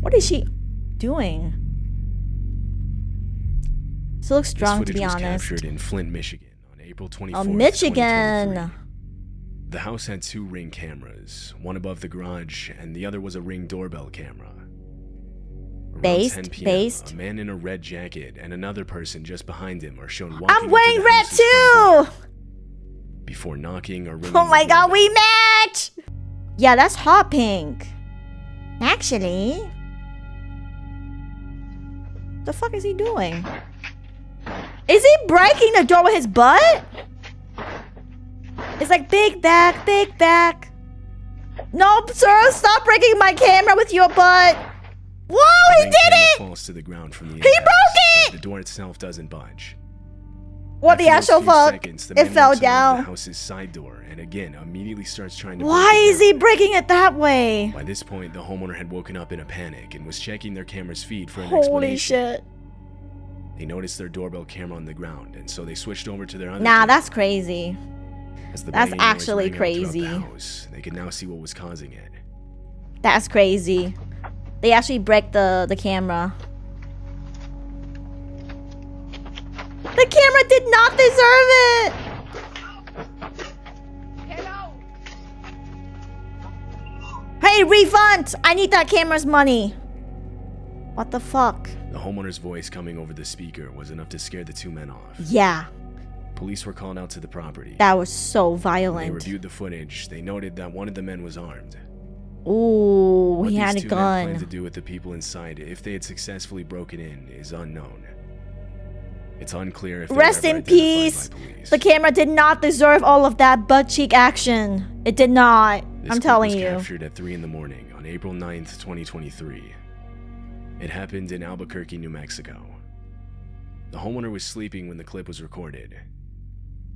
What is she doing? She looks drunk, to be honest. This footage was captured in Flint, Michigan on April 24th, Oh, Michigan! 2023. The house had 2 Ring cameras, one above the garage, and the other was a Ring doorbell camera. Around 10 p.m., a man in a red jacket and another person just behind him are shown walking I'm wearing into the red house's front door too! before knocking or ringing. Oh my the god, doorbell. we match! Yeah, that's hot pink. Actually. The fuck is he doing? Is he breaking the door with his butt? It's like big back, big back. Nope, sir, stop breaking my camera with your butt. Whoa, he did it! Falls to the ground from the He broke it! The door itself doesn't budge. What the After actual those few fuck? seconds, the It man fell walks over to down. the house's side door and again immediately starts trying to Why break it is he down. breaking it that way? By this point, the homeowner had woken up in a panic and was checking their camera's feed for an Holy explanation. shit. They noticed their doorbell camera on the ground, and so they switched over to their other Nah, camera. that's crazy. As the That's banging noise actually rang out throughout crazy. the house, they could now see what was causing it. That's crazy. They actually break the camera. The camera did not deserve it! Hey, refund! I need that camera's money. What the fuck? The homeowner's voice coming over the speaker was enough to scare the 2 men off. Yeah, Police were called out to the property. that was so When they violent. reviewed the footage, they noted that one of the men was armed. Ooh, What he had a these 2 men planned to gun. do with the people inside if they had successfully broken in is unknown. It's unclear if they were Rest ever in identified peace. by police. The camera did not deserve all of that butt cheek action. It did not. This I'm clip telling was you. captured at 3 in the morning on April 9th, 2023. It happened in Albuquerque, New Mexico. The homeowner was sleeping when the clip was recorded.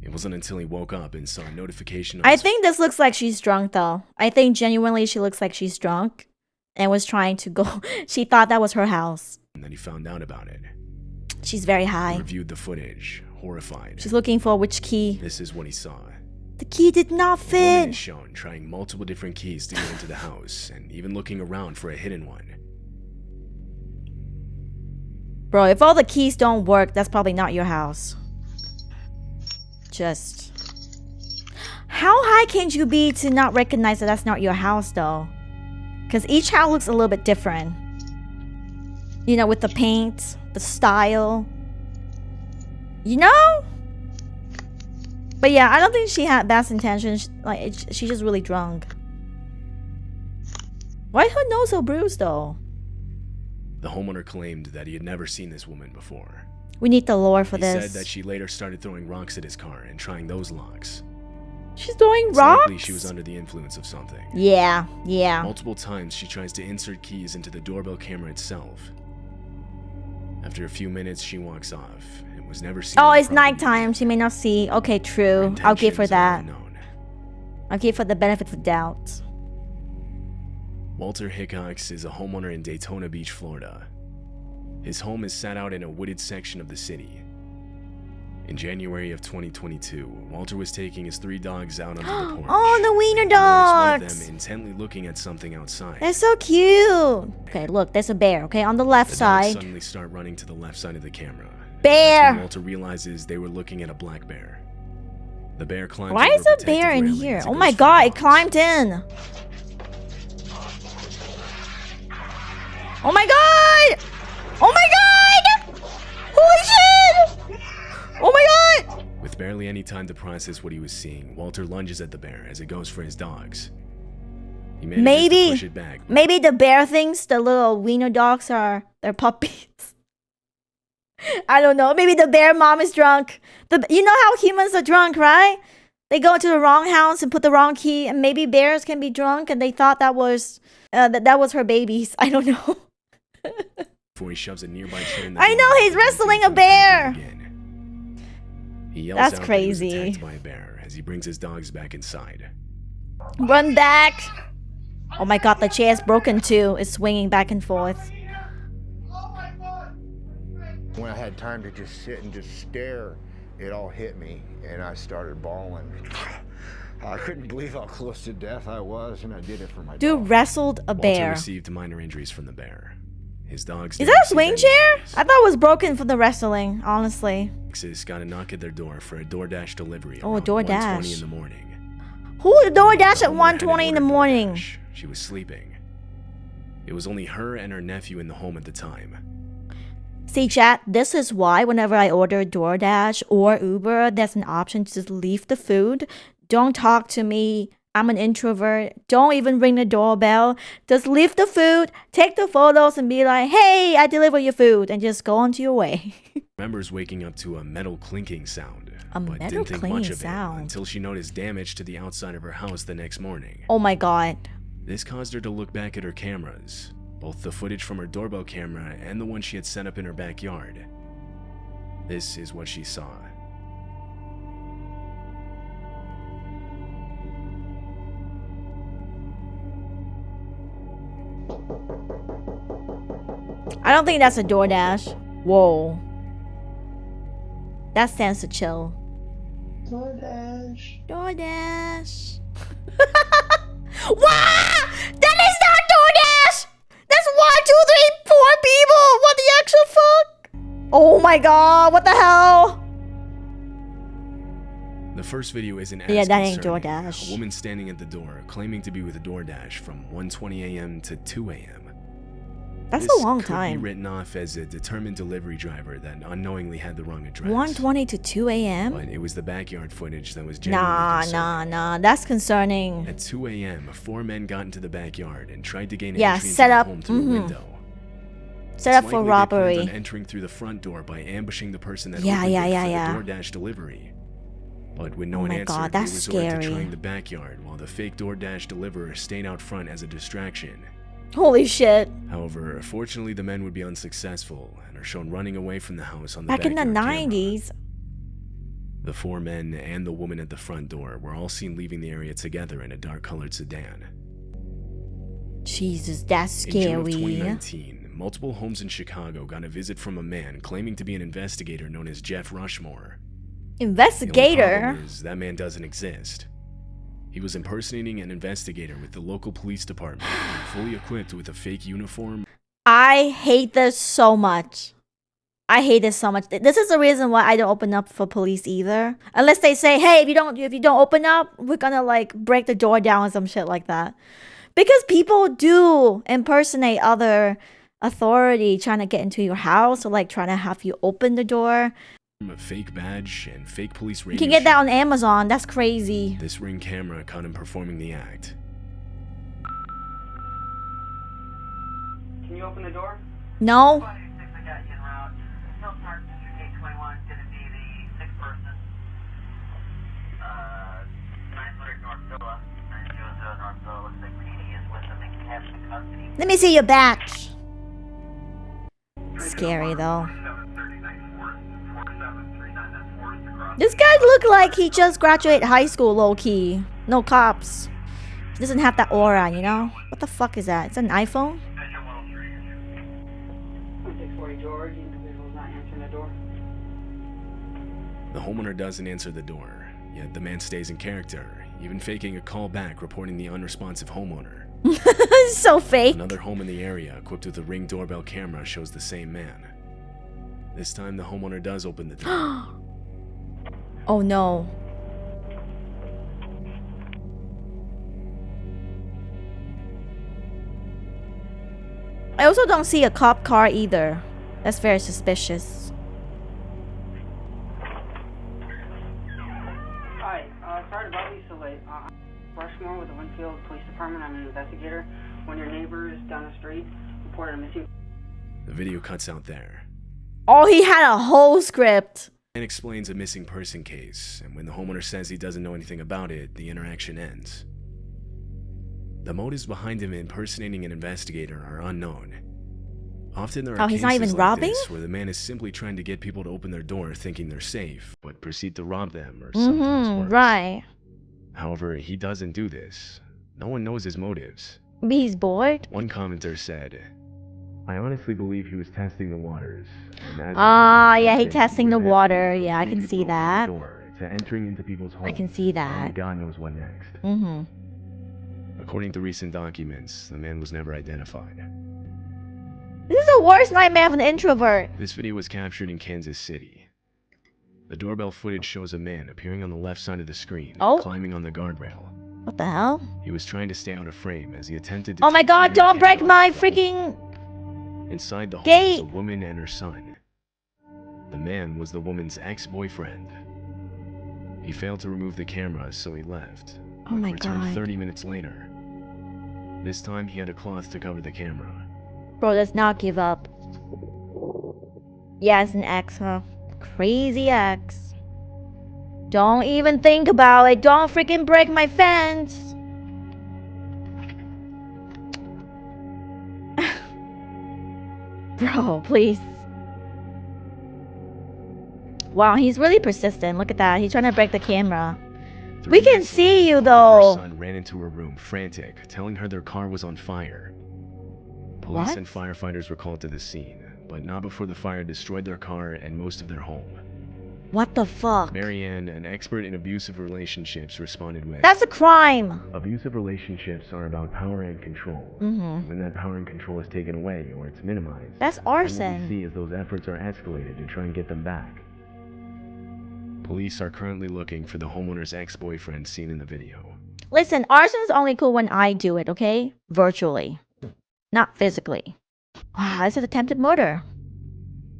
It wasn't until he woke up and saw a notification on I his think this looks like she's drunk though. I think genuinely she looks like she's drunk and was trying to go. She thought that was her house. phone that he found out about it. She's very He high. reviewed the footage, horrified. She's looking for which key. This is what he saw. The key did not A woman is fit. shown trying multiple different keys to get into the house and even looking around for a hidden one. Bro, if all the keys don't work, that's probably not your house. Just... How high can you be to not recognize that that's not your house though? Because each house looks a little bit different. You know, with the paint, the style. You know? But yeah, I don't think she had bad intentions. Like, she's just really drunk. Why is her nose so bruised though? The homeowner claimed that he had never seen this woman before. We need the lore for He this. said that she later started throwing rocks at his car and trying those locks. She's throwing It's rocks? likely she was under the influence of something. Yeah, yeah. Multiple times she tries to insert keys into the doorbell camera itself. After a few minutes, she walks off and was never seen. Oh, on the it's property nighttime. again. She may not see. Okay, Her true. I'll give her intentions are that. unknown. I'll give her the benefit of the doubt. Walter Hickox is a homeowner in Daytona Beach, Florida. His home is set out in a wooded section of the city. In January of 2022, Walter was taking his 3 dogs out onto the porch. Oh, the wiener He noticed one of dogs. them intently looking at something outside. They're so cute. Okay, look, there's a bear. Okay, on the left The dogs side. suddenly start running to the left side of the camera. Bear. That's when Walter realizes they were looking at a black bear. The bear climbs Why over is a protective bear in railing here? as it Oh goes my for god, the it dogs. climbed in. Oh my god! Oh my god! Holy shit! Oh my god! With barely any time to process what he was seeing, Walter lunges at the bear as it goes for his dogs. He manages Maybe- to push it back. Maybe the bear thinks the little wiener dogs are their puppies. I don't know. Maybe the bear mom is drunk. You know how humans are drunk, right? They go into the wrong house and put the wrong key, and maybe bears can be drunk, and they thought that was that was her babies. I don't know. Before he shoves a nearby chair in the I door know, he's and wrestling begins a bear. again. He yells That's out that crazy. he was attacked by a bear as he brings his dogs back inside. Run back! Oh my god, the chair's broken too. It's swinging back and forth. When I had time to just sit and just stare, it all hit me, and I started bawling. I couldn't believe how close to death I was, and I did it for my Dude dog. wrestled a Walter bear. received minor injuries from the bear. His dogs Is didn't that a receive swing any chair? injuries. I thought it was broken from the wrestling, honestly. Alexis got a knock at their door for a DoorDash delivery Oh, a around DoorDash. 1:20 in the morning. Who the DoorDash The at homeowner 1:20 in the hadn't ordered morning? DoorDash. She was sleeping. It was only her and her nephew in the home at the time. See, chat, this is why whenever I order DoorDash or Uber, there's an option to just leave the food. Don't talk to me. I'm an introvert. Don't even ring the doorbell. Just leave the food, take the photos, and be like, hey, I deliver your food, and just go on to your way. Remembers waking up to a metal clinking sound, A but metal didn't think clinking much of sound. it until she noticed damage to the outside of her house the next morning. Oh my god. This caused her to look back at her cameras, both the footage from her doorbell camera and the one she had set up in her backyard. This is what she saw. I don't think that's a DoorDash. Whoa. That stands to chill. DoorDash. DoorDash. Wow! That is not DoorDash! That's 1, 2, 3, 4 people! What the actual fuck? Oh my god, what the hell? The first video isn't as Yeah, that ain't concerning. DoorDash. A woman standing at the door claiming to be with DoorDash from 1:20 a.m. to 2 a.m. That's This a long could time. be written off as a determined delivery driver that unknowingly had the wrong address. 1:20 to 2 a.m.? But it was the backyard footage that was genuinely concerning. Nah. That's concerning. At 2 a.m., 4 men got into the backyard and tried to gain Yeah, entry into set the up- home through a window. Set up It's for likely they planned robbery. on entering through the front door by ambushing the person that Yeah, opened yeah, it yeah, for yeah. the DoorDash delivery. But when no Oh one my answered, God, they that's resorted to scary. trying the backyard while the fake DoorDash deliverer stayed out front as a distraction. Holy shit. However, fortunately, the men would be unsuccessful and are shown running away from the house on the Back in the backyard camera. 90s. The 4 men and the woman at the front door were all seen leaving the area together in a dark-colored sedan. Jesus, that's In June of scary. 2019, multiple homes in Chicago got a visit from a man claiming to be an investigator known as Jeff Rushmore. The only Investigator? problem is that man doesn't exist. He was impersonating an investigator with the local police department, fully equipped with a fake uniform. I hate this so much. I hate this so much. This is the reason why I don't open up for police either. Unless they say, hey, if you don't open up, we're gonna like break the door down or some shit like that. Because people do impersonate other authority trying to get into your house or like trying to have you open the door. A fake badge and fake police radio You can get that show. on Amazon. That's crazy. This Ring camera caught him performing the act. Can you open the door? No? 586, I got you en route. Hill Park District 821 is going to be the sixth person. 900 North Villa. 900 North Villa. Looks like PD is with them. They can have the custody. Let me see your badge. Scary though. This guy looked like he just graduated high school, low key. No cops. He doesn't have that aura, you know? What the fuck is that? It's an iPhone? 640 George, individual's not answering the door. The homeowner doesn't answer the door, yet the man stays in character, even faking a call back reporting the unresponsive homeowner. So fake. Another home in the area equipped with a Ring doorbell camera shows the same man. This time the homeowner does open the door. Oh no. I also don't see a cop car either. That's very suspicious. Hi, sorry to bother you so late. I'm Rushmore with the Winfield Police Department. I'm an investigator. One of your neighbors down the street reported a missing. The video cuts out there. Oh, he had a whole script. And explains a missing person case, and when the homeowner says he doesn't know anything about it, the interaction ends. The motives behind him impersonating an investigator are unknown. Often there are Oh, he's not cases even like robbing? this where the man is simply trying to get people to open their door thinking they're safe, but proceed to rob them or sometimes worse. Right. However, he doesn't do this. No one knows his motives. Maybe he's bored. One commenter said, "I honestly believe he was testing the waters." And as Ah, yeah, he he testing the was water. asking Yeah, I people can to see open the that. door, to entering into people's homes. I can see and that. God knows what next. Mm-hmm. According to recent documents, the man was never identified. This is the worst nightmare of an introvert. This video was captured in Kansas City. The doorbell footage shows a man appearing on the left side of the screen, Oh. climbing on the guardrail. What the hell? He was trying to stay out of frame as he attempted to... Oh my god, don't break my freaking... Inside the home gate. was a woman and her son. The man was the woman's ex-boyfriend. He failed to remove the camera, so he left. Oh my returned god. 30 minutes later. This time he had a cloth to cover the camera. Bro, let's not give up. Yeah, it's an ex, huh? Crazy ex. Don't even think about it. Don't freaking break my fence. Bro, please. Wow, he's really persistent. Look at that. He's trying to break the camera. We can see you, though. Her son ran into her room, frantic, telling her their car was on fire. Police What? and firefighters were called to the scene, but not before the fire destroyed their car and most of their home. What the fuck? Marianne, an expert in abusive relationships, responded with, That's a crime. "Abusive relationships are about power and control. Mm-hmm. When that power and control is taken away or it's minimized, That's then what we arson. see is those efforts are escalated to try and get them back." Police are currently looking for the homeowner's ex-boyfriend seen in the video. Listen, arson's only cool when I do it, okay? Virtually. Not physically. Wow, this is attempted murder.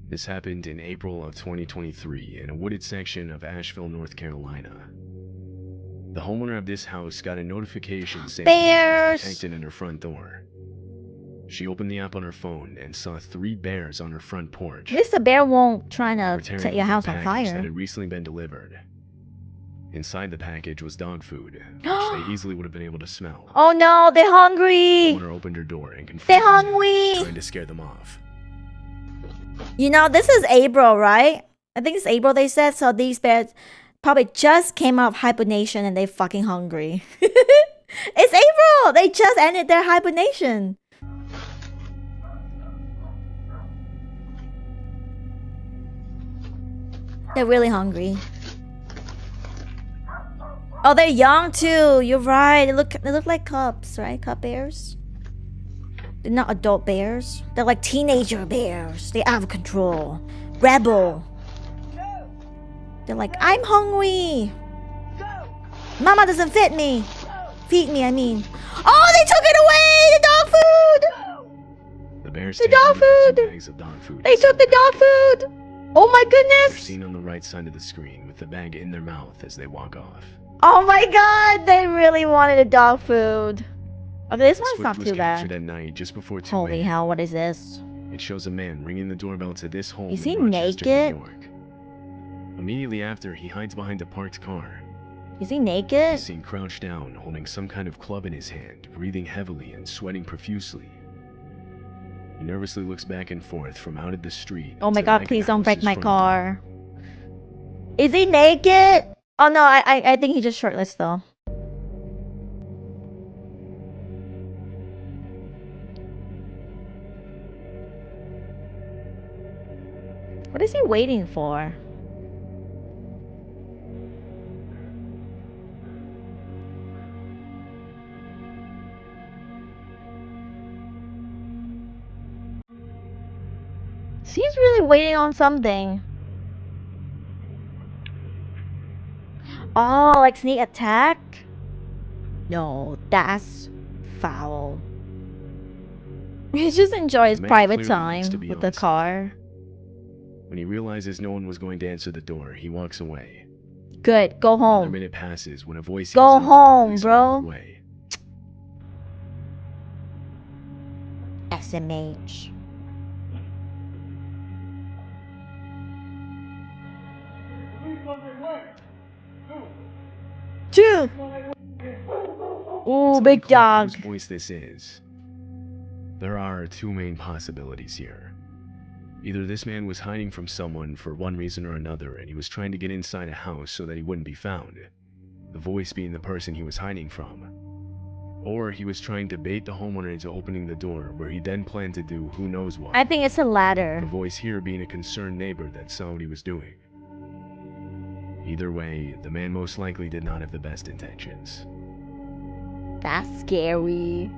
This happened in April of 2023 in a wooded section of Asheville, North Carolina. The homeowner of this house got a notification saying Bears! she was detected in her front door. She opened the app on her phone and saw 3 bears on her front porch. At least the bear won't try to returning set your with a house on package fire. that had recently been delivered. Inside the package was dog food, which they easily would have been able to smell. Oh no, they're The hungry! homeowner opened her door and They're confronted them, hungry! trying to scare them off. You know, this is April, right? I think it's April they said, so these bears probably just came out of hibernation and they're fucking hungry. It's April! They just ended their hibernation. They're really hungry. Oh, they're young too. You're right. They look like cubs, right? Cub bears. They're not adult bears. They're like teenager bears. They're out of control. Rebel. They're like, I'm hungry. Mama doesn't fit me. Feed me, I mean. Oh, they took it away! The dog food! The bears The take dog some food! bags of dog food. They took the dog food! Oh my They're goodness! seen on the right side of the screen with the bag in their mouth as they walk off. Oh my god! They really wanted the dog food. Okay, this This one's not footage was too captured bad. at night just before 2 Holy a.m. hell, what is this? It shows a man ringing the doorbell to this home Is in he Rochester, naked? New York. Immediately after, he hides behind a parked car. Is he naked? He's seen crouched down, holding some kind of club in his hand, breathing heavily and sweating profusely. He nervously looks back and forth from out at the street. Oh my to god, back at please the don't break house's my front door. car. Is he naked? Oh no, I think he's just shirtless though. What is he waiting for? He's really waiting on something. Oh, like sneak attack? No, that's foul. He just enjoys The man private clearly time needs to be with the on car. When he realizes no one was going to answer the door, he walks away. Good, go Another home. minute passes when a voice Go yells out that the home, police are bro. on their way. SMH. Two. Ooh, It's big unclear dog. whose voice this is. There are 2 main possibilities here. Either this man was hiding from someone for one reason or another, and he was trying to get inside a house so that he wouldn't be found, the voice being the person he was hiding from. Or he was trying to bait the homeowner into opening the door, where he then planned to do who knows what. I think it's the The latter. voice here being a concerned neighbor that saw what he was doing. Either way, the man most likely did not have the best intentions. That's scary.